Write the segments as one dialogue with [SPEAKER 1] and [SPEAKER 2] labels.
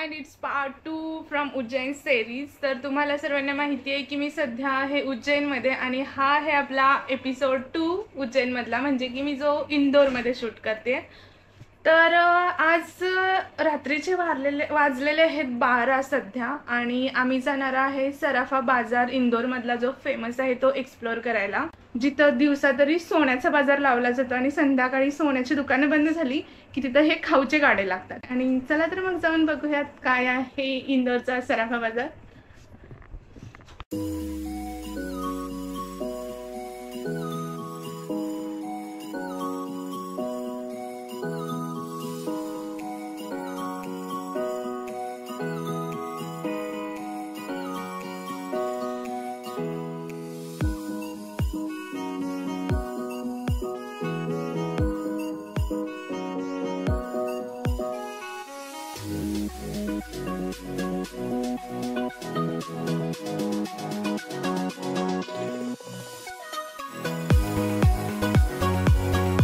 [SPEAKER 1] And it's part 2 from Ujjain series. तर तुम्हाला सर्वांना माहिती आहे की मी सध्या आहे उज्जैनमध्ये आणि हा आहे आपला एपिसोड 2 उज्जैनमधला, म्हणजे की मी जो इंदोरमध्ये शूट करते। तर आज रात्रीचे वाजलेले आहेत 12 सध्या आणि आम्ही जाणार आहे सराफा बाजार इंदोरमधला जो फेमस आहे तो एक्सप्लोर करायला, जिथं दिवसा तरी सोन्याचा बाजार लावला जातो आणि संध्याकाळी सोन्याची दुकानं बंद झाली की तिथं हे खाऊचे गाडे लागतात। आणि चला तर मग जाऊन बघूयात काय आहे इंदोरचा सराफा बाजार।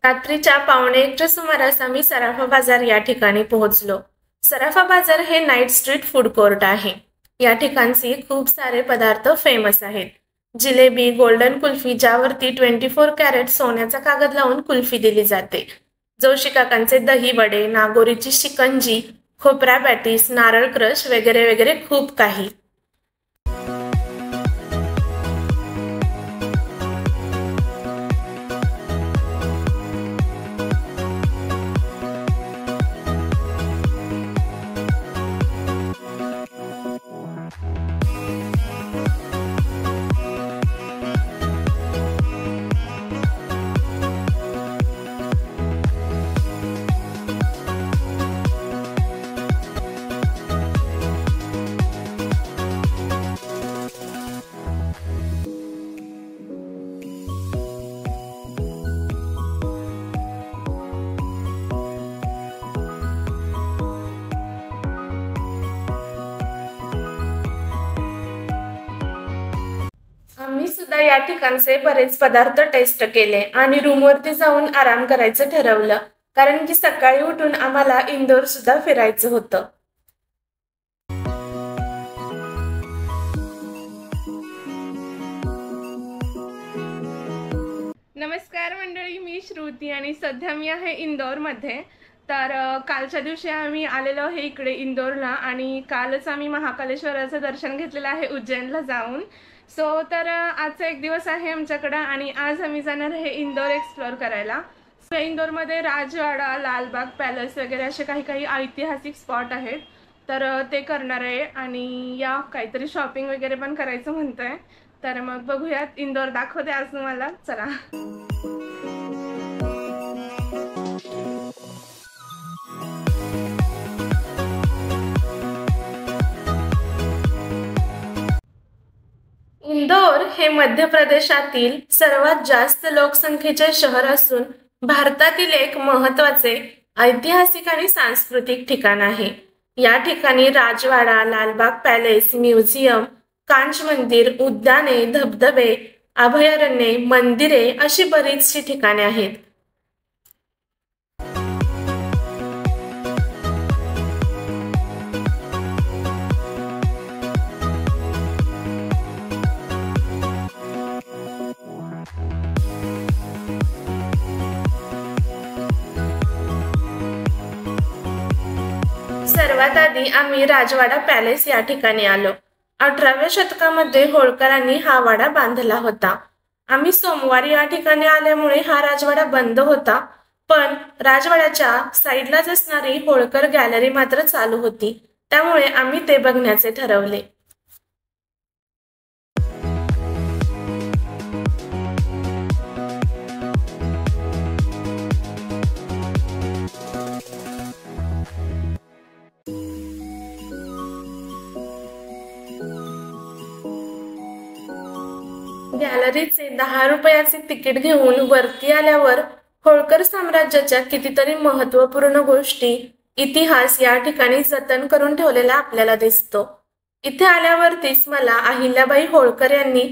[SPEAKER 1] रात्रीच्या 12:45च्या सुमारास आम्ही सराफा बाजार या ठिकाणी पोहोचलो। सराफा बाजार हे नाईट स्ट्रीट फूड कोर्ट आहे। या ठिकाणचे खूप सारे पदार्थ फेमस आहेत। जिलेबी, गोल्डन कुल्फी, ज्यावरती 24 कॅरेट सोन्याचा कागद लावून कुल्फी दिली जाते, जोशी काकांचे दही वडे, नागोरीची शिकंजी, खोपरा पॅटीस, नारळ क्रश वगैरे वगैरे खूप काही। आम्ही सुद्धा या ठिकाणचे बरेच पदार्थ टेस्ट केले आणि रूमवरती जाऊन आराम करायचं ठरवलं, कारण की सकाळी उठून आम्हाला इंदोर सुद्धा फिरायचं होतं। नमस्कार मंडळी, मी श्रुती आणि सध्या मी आहे इंदोरमध्ये। तर कालच्या दिवशी आम्ही आलेलो आहे इकडे इंदोरला आणि कालच आम्ही महाकालेश्वराचं दर्शन घेतलेलं आहे उज्जैनला जाऊन। तर आजचा एक दिवस आहे आमच्याकडे आणि आज आम्ही जाणार आहे इंदोर एक्सप्लोर करायला। इंदोरमध्ये राजवाडा, लालबाग पॅलेस वगैरे असे काही काही ऐतिहासिक स्पॉट आहेत, तर ते करणार आहे आणि या काहीतरी शॉपिंग वगैरे पण करायचं म्हणतोय। तर मग बघूयात, इंदोर दाखवते आज तुम्हाला, चला। इंदोर हे मध्य प्रदेशातील सर्वात जास्त लोकसंख्येचे शहर असून भारतातील एक महत्त्वाचे ऐतिहासिक आणि सांस्कृतिक ठिकाण आहे। या ठिकाणी राजवाडा, लालबाग पॅलेस, म्युझियम, कांच मंदिर, उद्याने, धबधबे, अभयारण्ये, मंदिरे अशी बरीचशी ठिकाणे आहेत। सर्वात आधी आम्ही राजवाडा पॅलेस या ठिकाणी आलो। 18व्या शतकामध्ये होळकरांनी हा वाडा बांधला होता। आम्ही सोमवारी या ठिकाणी आल्यामुळे हा राजवाडा बंद होता, पण राजवाड्याच्या साईडलाच असणारी होळकर गॅलरी मात्र चालू होती, त्यामुळे आम्ही ते बघण्याचे ठरवले। गॅलरीचे 10 रुपयाचे तिकीट घेऊन वरती आल्यावर होळकर साम्राज्याच्या कितीतरी महत्त्वपूर्ण गोष्टी, इतिहास या ठिकाणी जतन करून ठेवलेला आपल्याला दिसतो। इथे आल्यावरतीच मला अहिल्याबाई होळकर यांनी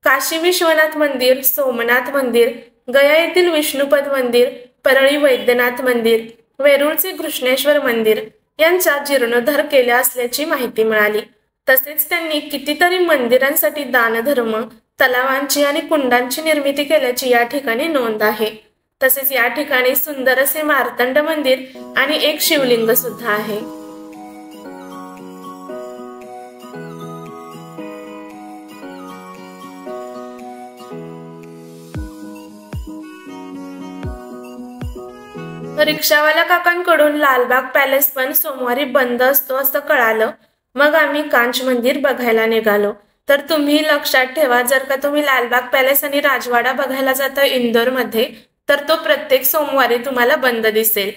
[SPEAKER 1] काशी विश्वनाथ मंदिर, सोमनाथ मंदिर, गया येथील विष्णुपद मंदिर, परळी वैद्यनाथ मंदिर, वेरूळचे कृष्णेश्वर मंदिर यांचा जीर्णोद्धार केला असल्याची माहिती मिळाली। तसेच त्यांनी कितीतरी मंदिरांसाठी दानधर्म, तलावांची आणि कुंडांची निर्मिती केल्याची या ठिकाणी नोंद आहे। तसेच या ठिकाणी सुंदर असे मार्तंड मंदिर आणि एक शिवलिंग सुद्धा आहे। रिक्षावाला काकांकडून लालबाग पॅलेस पण सोमवारी बंद असतो असं कळालं। मग आम्ही कांच मंदिर बघायला निघालो। तर तुम्ही लक्षात ठेवा, जर का तुम्ही लालबाग पॅलेस आणि राजवाडा बघायला जाता इंदोरमध्ये, तर तो प्रत्येक सोमवारी तुम्हाला बंद दिसेल।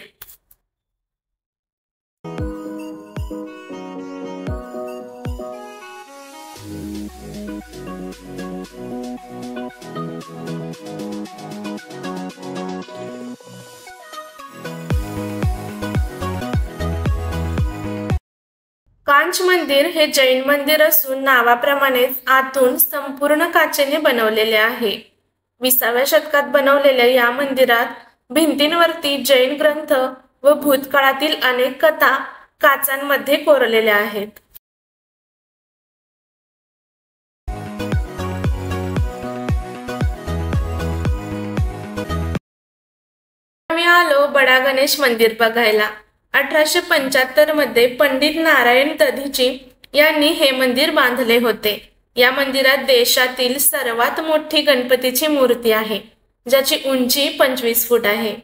[SPEAKER 1] कांच मंदिर हे जैन मंदिर असून नावाप्रमाणेच आतून संपूर्ण काचेने बनवलेले आहे। 20व्या शतकात बनवलेल्या या मंदिरात भिंतींवरती जैन ग्रंथ व भूतकाळातील अनेक कथा काचांमध्ये कोरलेल्या आहेत। आम्ही आलो बडा गणेश मंदिर बघायला। 1875 मध्ये पंडित नारायण दधीची यांनी हे मंदिर बांधले होते। या मंदिरात देशातील सर्वात मोठी गणपतीची मूर्ती आहे, ज्याची उंची 25 फूट आहे।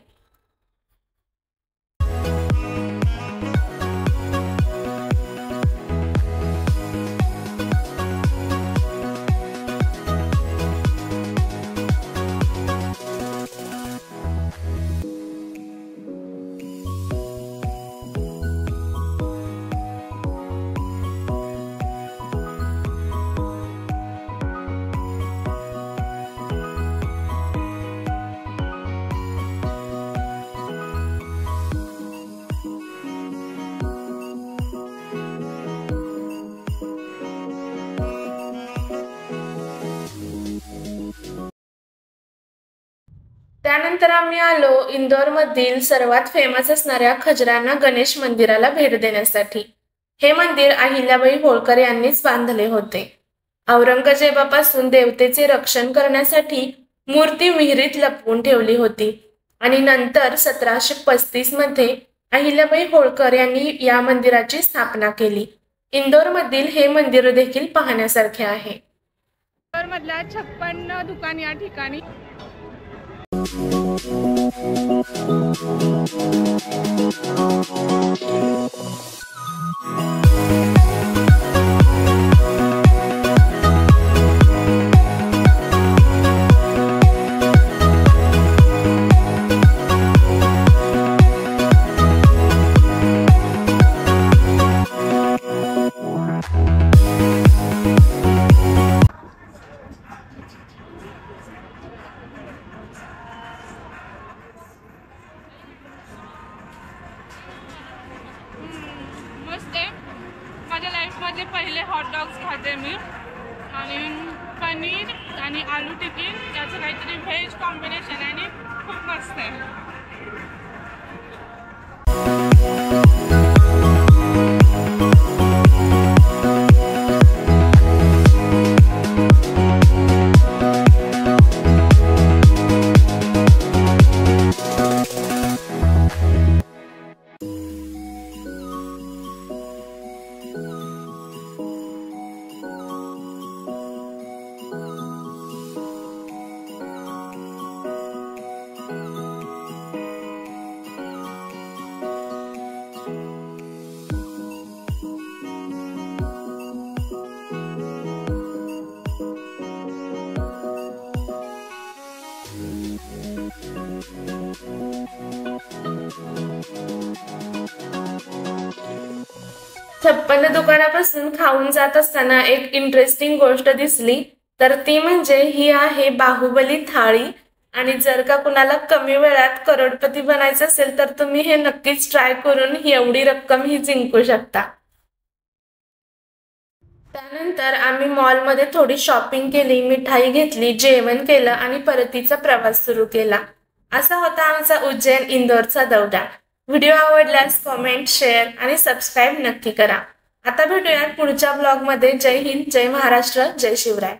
[SPEAKER 1] त्यानंतर आम्ही आलो इंदोरमधील सर्वात फेमस असणाऱ्या खजराना गणेश मंदिराला भेट देण्यासाठी। हे मंदिर अहिल्याबाई होळकर यांनीच बांधले होते। औरंगजेबापासून देवतेचे रक्षण करण्यासाठी मूर्ती विहिरीत लपवून ठेवली होती आणि नंतर 1735 मध्ये अहिल्याबाई होळकर यांनी या मंदिराची स्थापना केली। इंदोरमधील हे मंदिर देखील पाहण्यासारखे आहे। इंदोरमधल्या 56 दुकान या ठिकाणी माझ्या लाईफमध्ये पहिले हॉट डॉग्स खाते मी, आणि पनीर आणि आलू टिक्की याचं काहीतरी व्हेज कॉम्बिनेशन आहे आणि खूप मस्त आहे। छप्पन दुकानापासून खाऊन जात असताना एक इंटरेस्टिंग गोष्ट दिसली, तर ती म्हणजे ही आहे बाहुबली थाळी। आणि जर का कुणाला कमी वेळात करोडपती बनायचं असेल तर तुम्ही हे नक्कीच ट्राय करून एवढी रक्कम ही जिंकू शकता। त्यानंतर आम्ही मॉलमध्ये थोडी शॉपिंग केली, मिठाई घेतली, जेवण केलं आणि परतीचा प्रवास सुरू केला। असा होता आमचा उज्जैन इंदोरचा दौरा। व्हिडिओ आवडल्यास कमेंट, शेअर आणि सबस्क्राईब नक्की करा. आता भेटूयात पुढच्या ब्लॉगमध्ये. जय हिंद, जय महाराष्ट्र, जय शिवराय.